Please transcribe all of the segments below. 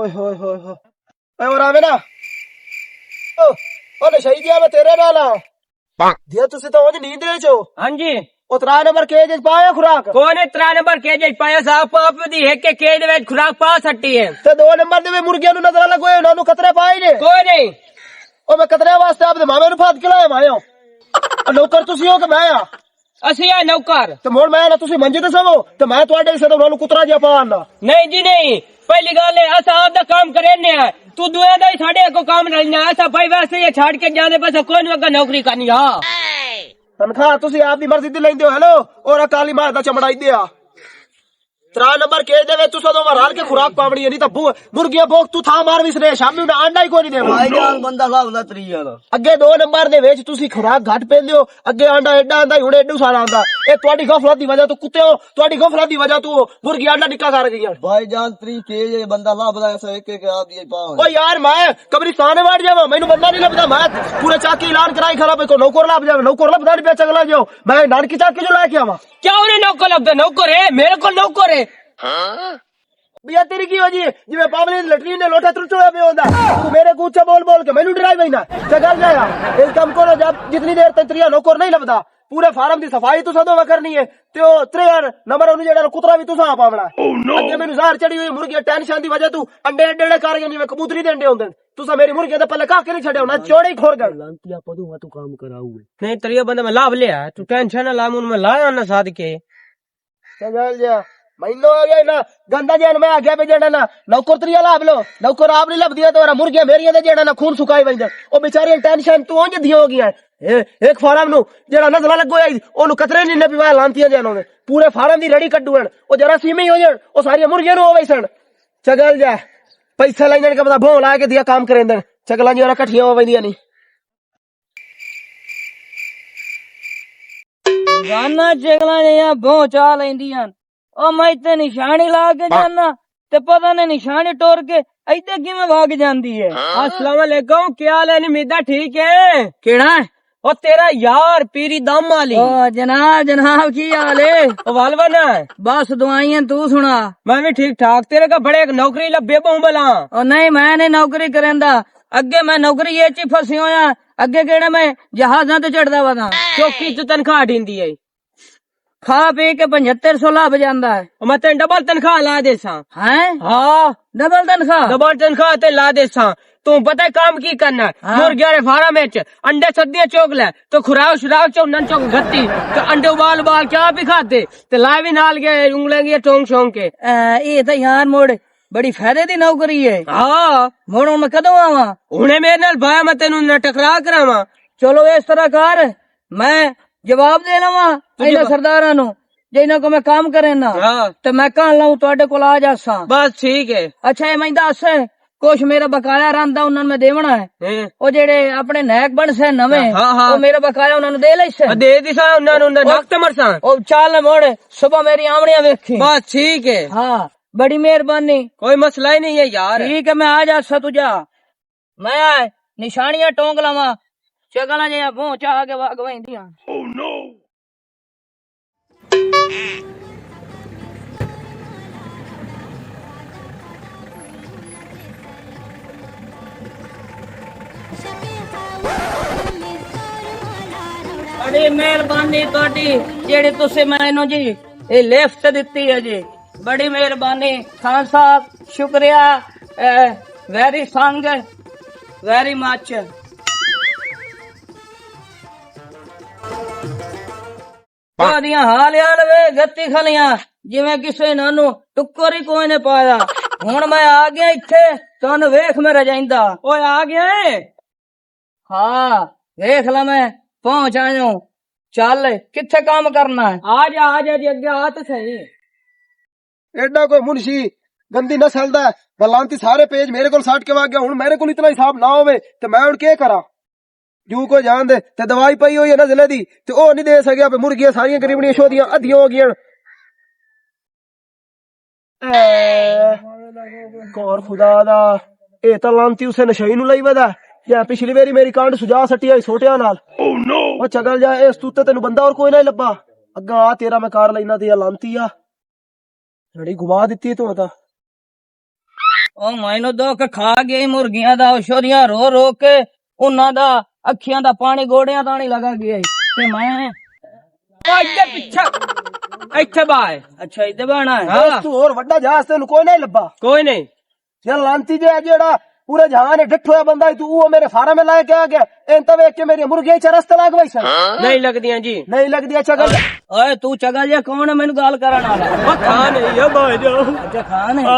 ओए होए होए होए ओए और आवे ना ओ नशई दिया मैं तेरे नाल दिया तुसी तो ओदी नींद रहे छो। हाँ जी ओ 3 नंबर केज च पाया खुराक कौन है 3 नंबर केज पाया साहब आप दी है के केज में खुराक पा सकती है ते 2 नंबर दे मुर्गियां नु नजर लगोए उन्हां नु खतरे पाए ने कोई नहीं ओ मैं खतरे वास्ते आपदे मामे नु फात खिलाया मायो नौकर तुसी हो के मैं आ असि है नौकर ते मोड़ मैं ना तुसी मंजे ते सवो ते मैं तुहाडे से उन्हां नु कुतरा जिहा पाना नहीं जी नहीं पहली गल है असा आपदा काम करेने है तू दुए दा ही साडे को काम नहीं ना असा भाई वैसे ये छाड़ के जाने बस कोई नहीं नौकरी करनी हां तनख्वाह तुसी आपदी मर्जी दी लेंदे हो हेलो और काली मार दा चमड़ाई दिया 3 नंबर केज दे तुसा दो बार हाल के खुराक पावणी नहीं तो मुर्गियां भोग तू था मार विसरे शामी ने अंडा ही कोई नहीं दे भाईजान बंदा साहब दा तरीया दा अगे 2 नंबर दे विच तुसी खुराक घट पेंदे हो अगे अंडा एडा आंदा हुणे एडू सारा आंदा ए ਤੁਹਾਡੀ गफलत दी वजह तो कुत्ते हो ਤੁਹਾਡੀ गफलत दी वजह तो मुर्गी अंडा निका कर गईयां भाईजान तरीके ये बंदा साहब दा ऐसा एक आप ये पाओ ओ यार मैं कब्रिस्तान में बैठ जावा मैनू बंदा नहीं लभदा मैं पूरे चाकी ऐलान कराई खरा पे को नौकर लभ जावे नौकर लभदा नहीं पे चगला जाओ मैं नानकी चाकी जो लेके आवा क्या उन्हें नौकर लभदा नौकर है मेरे को नौकर है भैया तेरी की वजह जिਵੇਂ पावले लटरी ने लोटा तुरचोया पे होंदा तू मेरे को ऊंचा बोल बोल के मैनू डराई वईना चगल जाया इस काम को जब जितनी देर तक तरिया नौकर नहीं लभदा पूरे फार्म दी सफाई तुसा तो करनी है ते ओ 3 नंबर ओनु जेड़ा कुतरा भी तुसा पावना अगे मेनू ज़हर चढ़ी हुई मुर्गी टेंशन दी वजह तू अंडे अंडे कर गई जिਵੇਂ कबूतरी दे अंडे होंदे तुसा मेरी मुर्गी दे पल्ले काके नहीं छड़े होना चोड़े ही ठोर गए लांतिया पदू तू काम कराऊ नहीं तरिया बंदा मैं लाभ लिया तू टेंशन ना ला मुन में लाया ना साथ के चगल जा महीनो आ गया ना गंदा जन मैं आगे पे जेड़ा ना नौकर तरिया लाभ लो नौकर आप नहीं लभदिया तो मुर्गियां मेरियां दे जेड़ा ना खून सुकाई वंदे ओ बेचारी टेंशन तू ओंज दी हो गई है एक फार्म नु जेड़ा नजला लगोया ओनु कतरे नहीं ने पिवाया लांतियां जानो ने पूरे फार्म दी रेडी कड्डून ओ जरा सीमे हो जान ओ सारी मुर्गियां नु होवे सन चगल जा पैसा लेने का पता भों ला के दिया काम करेंदे चगलां जरा कठियां हो वंदियां नहीं गाना चगला या भों चा लेंदियां ओ मैं ते निशानी ला के जाना ते पता नहीं निशानी टोर के ऐते किवें भाग जांदी है। अस्सलाम वालेकुम क्या हाल है निमिदा ठीक है केड़ा ओ तेरा यार पीरी दम वाली ओ जनाब जनाब की हाल है ओ वालवन बस दुआइयां तू सुना मैं भी ठीक ठाक तेरे का बड़े नौकरी लब्बे बहु बला ओ नहीं मैं नहीं नौकरी करेंदा अगे मैं नौकरी ये ची फसी होया अगे केड़ा मैं जहाजां ते चढ़दा वदा चौकी तू तनख्वाह ढींदी है खा पी के 7500 लाभ जांदा है मैं तेन डबल तनख्वाह ला दे सा हैं हाँ डबल तनख्वाह डबल तनख्वाह ते ला दे सा तू पता है काम की करना है मुर्गिया फार्म अंडे सदियां चौक ले तो खुराक शुराक चौनन चौक गत्ती तो अंडे उबाल उबाल के आप ही खाते तो ला भी नाल के उंगलेंगे टोंग शोंग के ये तो यार मोड़ बड़ी फायदे दी नौकरी है हाँ मोड़ मैं कदों आवा हुणे मेरे नाल भाया मैं तेनू न टकरा करावा चलो इस तरह कर मैं जवाब दे लवा इन्हां सरदारां नु जे इन्हां को मैं काम करे ना तो मैं कहां लाऊं तुहाडे कोल आ जासा बस ठीक है अच्छा ये मैं दस कुछ मेरा बकाया रंदा उन्हां में देवना है ओ जेड़े अपने नायक बन से नवे ओ मेरा बकाया उन्हां नु दे लैसे दे दिसा उन्हां नु नक्त मरसा ओ चल मोड़ सुबह मेरी आमड़ियां वेखी बस ठीक है हाँ बड़ी मेहरबानी कोई मसला ही नहीं है यार ठीक है मैं आ जासा तुझा मैं निशानियां टोंग लवा चगला जे भों चा के भाग वंदियां ओह नो बड़ी मेहरबानी तुहाडी जेड़ी तुसी मैनू जी ये लिफ्ट दित्ती है जी बड़ी मेहरबानी खान साहब शुक्रिया वेरी संग वेरी मच हाल यार वे गत्ती खलियां जिवें किसे नानू टुक्कर ही कोई ने पाया हुण मैं आ गया इत्थे तुहानू वेख मेरा जाइंदा ओए आ गया है हाँ वेख ला मैं पहुंच आयो चल किथे काम करना है आ जा जी अगे आ तो सही एडा कोई मुंशी गंदी नस्ल दा बलांती सारे पेज मेरे को साट के वाग गया हुन मेरे को इतना हिसाब ना होवे ते मैं हुन के करा जू को जान दे ते दवाई पई होई है नजले दी ते ओ नहीं दे सकिया पे मुर्गियां सारियां गरीबड़ियां शोदियां अधियां हो गईयां कौर खुदा दा ए ता लांती उसे नशई नु लई वदा या पिछली बारी मेरी कांड सुझा सटी आई सोटिया नाल ओ चगल जा इस तूते तेनु बंदा और कोई ना लब्बा अग्गा आ तेरा मैं कार लेना ते लांती आ लड़ी घुमा दित्ती तू ता ਉਹ ਮੈਨੂੰ ਦੁੱਖ ਖਾ ਗਈ ਮੁਰਗੀਆਂ ਦਾ ਛੋਰੀਆਂ ਰੋ ਰੋ ਕੇ ਉਹਨਾਂ ਦਾ ਅੱਖੀਆਂ ਦਾ ਪਾਣੀ ਗੋੜਿਆਂ ਤਾਂ ਨਹੀਂ ਲਗਾ ਗਿਆ ਈ। ਤੇ ਮੈਂ ਉਹ ਇੱਥੇ ਪਿੱਛੇ ਇੱਥੇ ਬਾਏ ਅੱਛਾ ਇੱਥੇ ਬਣਾ ਹੈ ਹਾਂ ਤੂੰ ਹੋਰ ਵੱਡਾ ਜਹਾਜ਼ ਤੈਨੂੰ ਕੋਈ ਨਹੀਂ ਲੱਭਾ ਕੋਈ ਨਹੀਂ ਯਾਰ ਲਾਂਤੀ ਜੇ ਜਿਹੜਾ पूरे जहां ने डिठो है बंदा तू वो मेरे फार्म में लाया क्या गया इन तब एक के मेरी मुर्गी चरस्त लाग वैसा नहीं लगदियां जी नहीं लग दिया चगल ਓਏ ਤੂੰ ਚਗਾ ਜਿਹਾ ਕੌਣ ਹੈ ਮੈਨੂੰ ਗੱਲ ਕਰਨ ਵਾਲਾ ਉਹ ਖਾਨ है ये भाई जो ਅੱਛਾ ਖਾਨ ਹੈ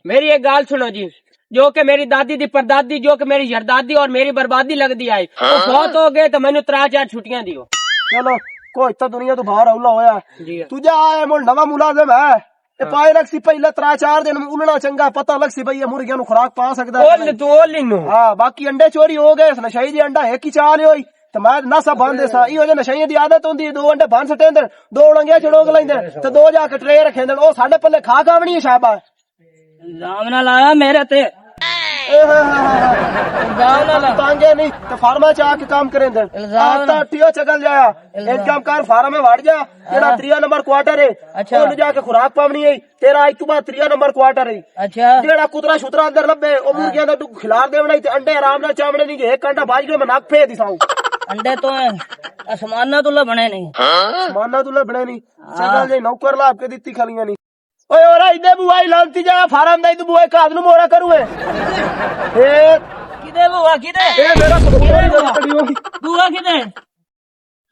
मेरी एक गाल सुनो जी जो कि मेरी दादी दी परदादी जो कि मेरी जरदादी और मेरी बर्बादी लगदी आई वो बहुत हो गए तो मैंने 3-4 छुट्टियां दियो चलो कोई तो दुनिया तो बाहर औला होया जी तुझे आया मोड़ नवा मुलाजिम है ये पाए लग सी पहले 3-4 दिन उलना चंगा पता लग सी भाई ये मुर्गियां नु खुराक पा सकदा है ओल तू ओल नु हां बाकी अंडे चोरी हो गए नशाई दी अंडा एक ही चाल होई ते मैं नसा बंद सा इहो जे नशाई दी आदत हुंदी दो अंडे बन सटेंदे दो उलंगिया चड़ोक लैंदे ते दो जाके ट्रे रखेंदे ओ साडे पल्ले खा कावणी है शाबा ਇਲਜ਼ਾਮ ਨਾਲ ਆਇਆ ਮੇਰੇ ਤੇ इल्जाम ना ला तांगे नहीं तो फार्मा च आके काम करेंदे इल्जाम आता टियो चगल जाया एक काम कर फार्म में वाड़ जा तेरा 3 नंबर क्वार्टर है अच्छा। ओन जाके खुराक पावनी है तेरा आज तो बाद 3 नंबर क्वार्टर है अच्छा जेड़ा कुतरा शुतरा अंदर लब्बे ओ मुर्गियां दा टुक खिलार देवना ते अंडे आराम नाल चावणे नहीं एक घंटा बाज के मैं नाक फे दिसाऊं अंडे तो आसमाना तो लबने नहीं माना तू लबणे नहीं चगल जे नौकर लाभ के दित्ती खलियां नहीं ओए ओरा इदे बुआई लांती जा फार्म दाई तू बुआई काद नु मोरा करू है ए किदे बुआ किदे मेरा सब बुआ किदे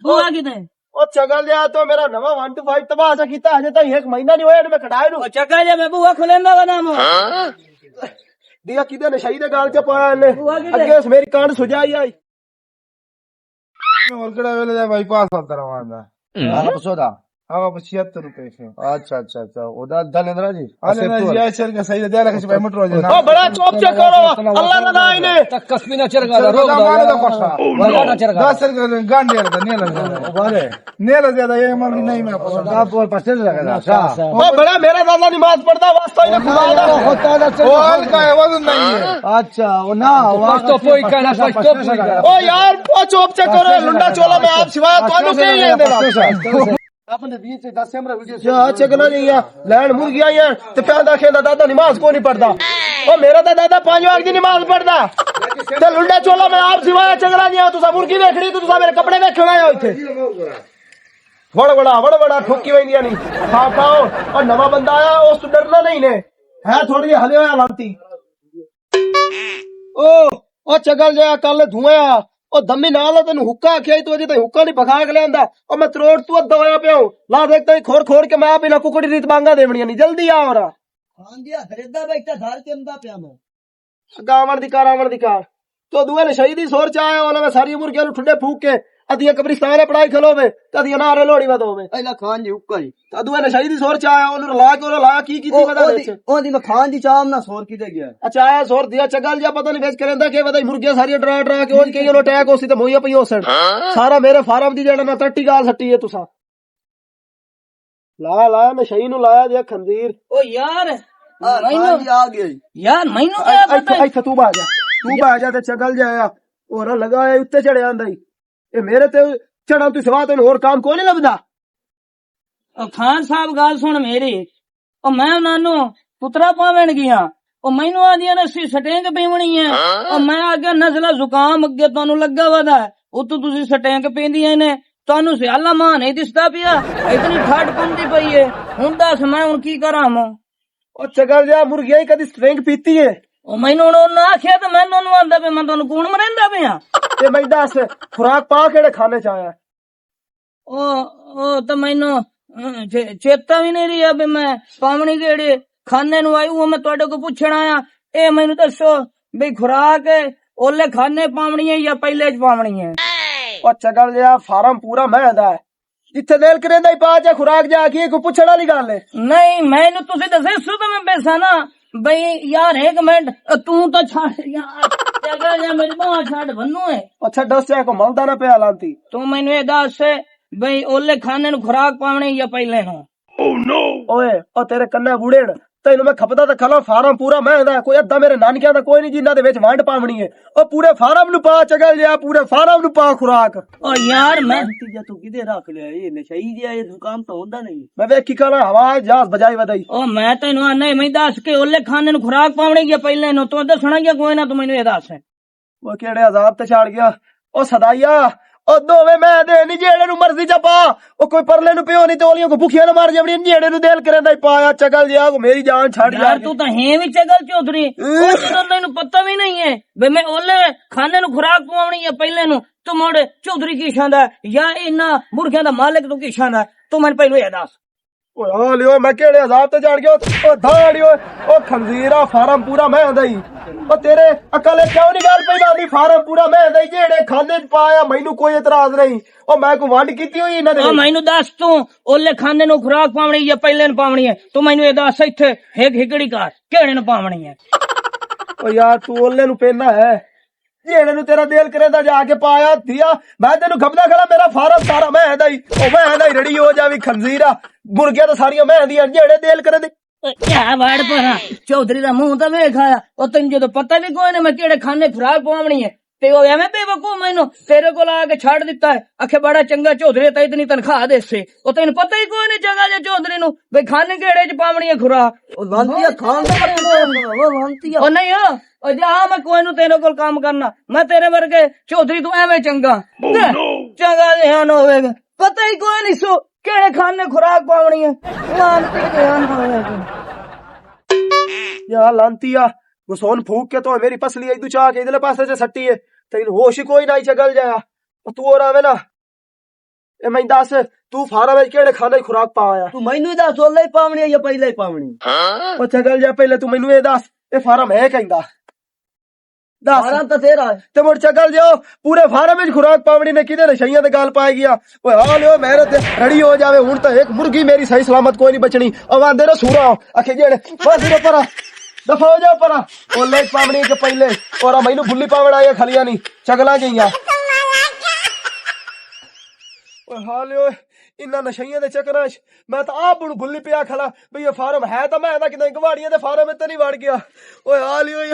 बुआ किदे ओ चगल जा तो मेरा नवा 1 to 5 तबाह सा कीता अजे तक 1 महीना नहीं होया मैं कढ़ाए नु चक्का जे मैं बुआ खुलेंदा वा नाम दिया किदे नशाई दे गाल च पाया ने बुआ किदे? अगे उस मेरी कांड सुझाई आई और केड़ा वेले दा भाई पास होता रवांदा आप सोदा हवा 76 रुपए से अच्छा अच्छा अच्छा ओदा धनेंद्र जी अरे ना जी आई चल के सही दे लख भाई मटरो जे ओ बड़ा चौप चेक करो अल्लाह ना नाई ने कसबी ना चरगा रोग दा माने दा कोसा वाला चरगा 10 रुपए गांडे दा ने लगा बारे ने लगा दा ये मन नहीं मैं पसंद आप और पासे लगा सा ओ बड़ा मेरा दादा नमाज पढ़ता वास्ता ही खुदा दा होता है वो हल्का है वजन नहीं है अच्छा वो ना तो कोई कहना तो ओ यार ओ चौप चेक करो लुंडा चोला में आप सिवाय कानू के ही है आपने 20 से 10 से हमरा वीडियो या चगना नहीं या लैंड मुर्गियां यार ते प्यादा खेंदा दादा नमाज को नहीं पढ़दा ओ मेरा दा दादा 5 वक्त दी नमाज पढ़दा ते लुंडा चोला में आप सिवाय चगना नहीं तुसा मुर्गी देखणी तुसा मेरे कपड़े देखना आया इथे बड़ा बड़ा ठोकी वैंदियां नहीं खा खाओ और नवा बंदा आया उस तो डरना नहीं ने है थोड़ी हले होया लांती ओ चगल जा कल धुआं ओ दमी नाल तेन हुक्का आख्या तू अजे तक हुक्का नहीं भगा के लियांदा ओ मैं त्रोड़ तू अद्धा होया पिया ला देखता खोर के मैं बिना कुकड़ी रीत मांगा देवनियां नहीं जल्दी आ और हां जी खरीदा बैठा घर के अंदर पिया मैं गावण दी कार तो दुए ने शहीदी सोर च आया ओला मैं सारी मुर्गियां नु ठुडे फूक के अदिया कब्रिस्तान पढ़ाई खलोवे तदिया नारे लोड़ी वद होवे एला खान जी हुक्का जी तो दुए ने शहीदी सोर च आया ओनु ला के ओला ला की वदा विच ओदी मैं खान जी चाम ना सोर की दे गया अच्छा आया सोर दिया चगल जा पता नहीं वेच करेंदा के वदा मुर्गियां सारी डरा के ओज के ओलो अटैक होसी ते मोइया पई होसण सारा मेरे फार्म दी जेड़ा ना टट्टी गाल सट्टी है तुसा ला मैं शही नु लाया दिया खंजीर ओ यार खान जी आ गए यार मैनू क्या पता अच्छा तू बाजा ते चगल जाया और लगाया उत्ते चढ़े आंदा ए मेरे ते चढ़ा तू सिवा तेन होर काम कोई नहीं लभदा ओ खान साहब गाल सुन मेरी ओ मैं उन्हां नु पुत्रा पावण गया ओ मैनू आदियां रस्सी सटेंग पीवणी है ओ मैं आगे नजला जुकाम अगे तानू लगा वदा उतों तुसी सटेंग पींदियां ने तानू सियाला मां नहीं दिसदा पिया इतनी ठाट पुंदी पई है हुन दस मैं हुन की करां ओ चगल जा मुर्गियां कदी स्ट्रिंग पीती है ओ मैनू उन्होंने आख्या तो मैं उन्होंने आंदा पे मैं तानू कूण मरेंदा पिया ते मैं दस खुराक पा केड़े खाने च आया ओ तो मैनू चेता भी नहीं रहा भी मैं पावनी केड़े खाने नु आई वो मैं तुहाडे को पुछण आया ए मैनू दसो भी खुराक ओले खाने पावनी है या पहले च पावनी है ओ चगल जा फार्म पूरा महंगा है जिथे नेल करेंदा ही पा जा खुराक जा की को पुछण वाली गल है नहीं मैनू तुसी दसे सु तो मैं पैसा ना भाई यार एक मिनट तू तो छाड़ यार जगह जा मेरी बांह छाड़ बन्नू है अच्छा दस जा को मलदा ना पे लांती तू मैनू ये दस भाई ओले खाने नु खुराक पावनी या पहले नु ओए ओ तेरे कन्ने बुड़ेन ਤੈਨੂੰ ਮੈਂ ਖਪਦਾ ਤਾਂ ਖਲਾ ਫਾਰਮ ਪੂਰਾ ਮੈਂ ਦਾ ਕੋਈ ਅੱਧਾ ਮੇਰੇ ਨਾਨਕਿਆਂ ਦਾ ਕੋਈ ਨਹੀਂ ਜਿਨ੍ਹਾਂ ਦੇ ਵਿੱਚ ਵੰਡ ਪਾਵਣੀ ਹੈ ਉਹ ਪੂਰੇ ਫਾਰਮ ਨੂੰ ਪਾ ਚਗਲ ਜਿਆ ਪੂਰੇ ਫਾਰਮ ਨੂੰ ਪਾ ਖੁਰਾਕ ਓ ਯਾਰ ਮੈਂ ਤੀਜਾ ਤੂੰ ਕਿਤੇ ਰੱਖ ਲਿਆ ਇਹ ਨਸ਼ਈ ਜਿਹਾ ਇਹ ਕੰਮ ਤਾਂ ਹੁੰਦਾ ਨਹੀਂ ਮੈਂ ਵੇਖ ਕੀ ਕਰਾਂ ਹਵਾ ਜਹਾਜ਼ ਬਜਾਈ ਵਧਾਈ ਓ ਮੈਂ ਤੈਨੂੰ ਆ ਨਹੀਂ ਮੈਂ ਦੱਸ ਕੇ ਉਹਲੇ ਖਾਨੇ ਨੂੰ ਖੁਰਾਕ ਪਾਉਣੀ ਗਿਆ ਪਹਿਲੇ ਨੂੰ ਤੂੰ ਦੱਸਣਾ ਗਿਆ ਕੋਈ ਨਾ ਤੂੰ ਮੈਨੂੰ ਇਹ ਦੱਸ ਉਹ ਕਿਹੜੇ ਅਜ਼ਾਬ ਤੇ ਛਾੜ ਗਿਆ ਉਹ ਸਦਾਈਆ ਉਹ ਦੋਵੇਂ ਮੈਂ ਦੇ ਨਹੀਂ ਜਿਹੜੇ ਨੂੰ ਮਰਜ਼ੀ ਚ ਪਾ ਉਹ ਕੋਈ ਪਰਲੇ ਨੂੰ ਪਿਓ ਨਹੀਂ ਤੋਲੀਆਂ ਕੋ ਭੁਖੀਆਂ ਨਾ ਮਾਰ ਜਵੜੀ ਜਿਹੜੇ ਨੂੰ ਦਿਲ ਕਰਦਾ ਹੀ ਪਾਇਆ ਚਗਲ ਜਿਆ ਮੇਰੀ ਜਾਨ ਛੱਡ ਯਾਰ ਤੂੰ ਤਾਂ ਹੈ ਵੀ ਚਗਲ ਚੌਧਰੀ ਉਹ ਜਦੋਂ ਤੈਨੂੰ ਪਤਾ ਵੀ ਨਹੀਂ ਹੈ ਵੇ ਮੈਂ ਉਹਲੇ ਖਾਨੇ ਨੂੰ ਖੁਰਾਕ ਪਵਾਉਣੀ ਹੈ ਪਹਿਲੇ ਨੂੰ ਤੂੰ ਮੁੜ ਚੌਧਰੀ ਕੀ ਛਾਂਦਾ ਜਾਂ ਇਹਨਾਂ ਮੁਰਗਿਆਂ ਦਾ ਮਾਲਕ ਤੂੰ ਕੀ ਛਾਂਦਾ ਤੂੰ ਮੈਨੂੰ ਪਹਿਲਾਂ ਇਹ ਦੱਸ ਓਏ ਆ ਲਿਓ ਮੈਂ ਕਿਹੜੇ ਅਜ਼ਾਬ ਤੇ ਚੜ ਗਿਆ ਉਹ ਧਾੜਿਓ ਉਹ ਖੰਜ਼ੀਰਾ ਫਾਰਮ ਪੂਰਾ ਮੈਂ ਹੁੰਦਾ ਹੀ ਉਹ ਤੇਰੇ ਅਕਲ ਕਿਉਂ ਨਹੀਂ ਗੱਲ ਪਈ ਬਾਦੀ ਫਾਰਮ ਪੂਰਾ ਮੈਂ ਹੁੰਦਾ ਹੀ ਜਿਹੜੇ ਖਾਨੇ ਚ ਪਾਇਆ ਮੈਨੂੰ ਕੋਈ ਇਤਰਾਜ਼ ਨਹੀਂ ਉਹ ਮੈਂ ਕੋਈ ਵੰਡ ਕੀਤੀ ਹੋਈ ਇਹਨਾਂ ਦੇ ਉਹ ਮੈਨੂੰ ਦੱਸ ਤੂੰ ਉਹਲੇ ਖਾਨੇ ਨੂੰ ਖੁਰਾਕ ਪਾਉਣੀ ਜਾਂ ਪਹਿਲੇ ਨੂੰ ਪਾਉਣੀ ਹੈ ਤੂੰ ਮੈਨੂੰ ਇਹ ਦੱਸ ਇੱਥੇ ਹਿੱਕ ਹਿਕੜੀ ਕਰ ਕਿਹੜੇ ਨੂੰ ਪਾਉਣੀ ਹੈ ਉਹ ਯਾਰ ਤੂੰ ਉਹਲੇ ਨੂੰ ਪੈਣਾ ਹੈ ਜਿਹੜੇ ਨੂੰ ਤੇਰਾ ਦਿਲ ਕਰੇਦਾ ਜਾ ਕੇ ਪਾਇਆ ਧੀਆ ਮੈਂ ਤੈਨੂੰ ਖਬਦਾ ਖੜਾ ਮੇਰਾ ਫਾਰਮ ਸਾਰਾ ਮੈਂ ਹੁੰਦਾ ਹੀ ਉਹ ਮੈਂ ਹੁੰਦਾ ਹੀ ਰੜੀ ਹੋ ਜਾਵੀ ਖੰਜ਼ੀਰਾ ਮੁਰਗੀਆਂ ਤਾਂ ਸਾਰੀਆਂ ਮੈਂ ਹੁੰਦੀਆਂ ਜਿਹੜੇ ਦਿਲ ਕਰੇ ਕਿਆ ਵਾੜ ਪਰਾ ਚੌਧਰੀ ਦਾ ਮੂੰਹ ਤਾਂ ਵੇਖ ਆਇਆ ਉਹ ਤੈਨੂੰ ਜਦੋਂ ਪਤਾ ਵੀ ਕੋਈ ਨਾ ਮੈਂ ਕਿਹੜੇ ਖਾਨੇ ਖੁਰਾਕ ਪਵਾਉਣੀ ਹੈ ਤੇ ਉਹ ਐਵੇਂ ਬੇਵਕੂਫ ਮੈਨੂੰ ਤੇਰੇ ਕੋਲ ਆ ਕੇ ਛੱਡ ਦਿੱਤਾ ਹੈ ਆਖੇ ਬੜਾ ਚੰਗਾ ਚੌਧਰੀ ਤਾਂ ਇਤਨੀ ਤਨਖਾਹ ਦੇਸੇ ਉਹ ਤੈਨੂੰ ਪਤਾ ਹੀ ਕੋਈ ਨਹੀਂ ਚੰਗਾ ਜੇ ਚੌਧਰੀ ਨੂੰ ਵੀ ਖਾਨੇ ਕਿਹੜੇ ਚ ਪਾਵਣੀ ਹੈ ਖੁਰਾਕ ਉਹ ਲਾਂਤੀਆ ਖਾਨ ਦਾ ਉਹ ਲਾਂਤੀਆ ਉਹ ਨਹੀਂ ਉਹ ਜਾ ਮੈਂ ਕੋਈ ਨੂੰ ਤੇਰੇ ਕੋਲ ਕੰਮ ਕਰਨਾ ਮੈਂ ਤੇਰੇ ਵਰਗੇ ਚੌਧਰੀ ਤੂੰ ਐਵੇਂ ਚੰਗਾ ਚੰਗਾ ਧਿਆਨ ਹੋਵੇਗਾ ਪਤਾ ਹੀ ਕੋਈ ਨਹੀਂ ਸੋ ਕਿਹੜੇ ਖਾਨੇ ਖੁਰਾਕ ਪਾਵਣੀ ਹੈ ਲਾਂਤੀ ਧਿਆਨ ਹੋਵੇਗਾ ਯਾ ਲਾਂਤੀਆ ਗੁਸੋਨ ਫੂਕ ਕੇ तो मेरी पसली आई तू चाह के इधर पासे से सट्टी है तेन होश ही कोई नहीं चगल जाया तू और आवे ना ए मैं दस तू फारा में केड़े खाने की खुराक पाया ਤੂੰ ਮੈਨੂੰ ਦੱਸ ਉਹਲੇ ਹੀ ਪਾਵਣੀ ਜਾਂ ਪਹਿਲਾਂ ਹੀ ਪਾਵਣੀ ओ चगल जा पहले तू मेनू ए दस ए फार्म है कहंदा दस ਸਾਰਾ ਤਾਂ ਤੇਰਾ ਹੈ ते मुड़ चगल जाओ पूरे फार्म में खुराक पावनी ने किदे नशइयां ते गाल पाए गया ओए हां लियो मेरे ते रड़ी हो जावे हुन तो एक मुर्गी मेरी सही सलामत कोई नहीं बचनी ओ आंदे रे सूरा आखे जेड़े बस रे परा दफा हो जा परा ओले पावनी के पहले और मैनू बुल्ली पावण आया खलिया नहीं चगला गईया ओए हां लियो इन्ना नशइयां दे चक्करां च मैं तो आप हुण बुल्ली पिया खला भई ये फार्म है तो मैं किते गवाड़ियां दे फार्म में तो नहीं वड़ गया ओए हां लियो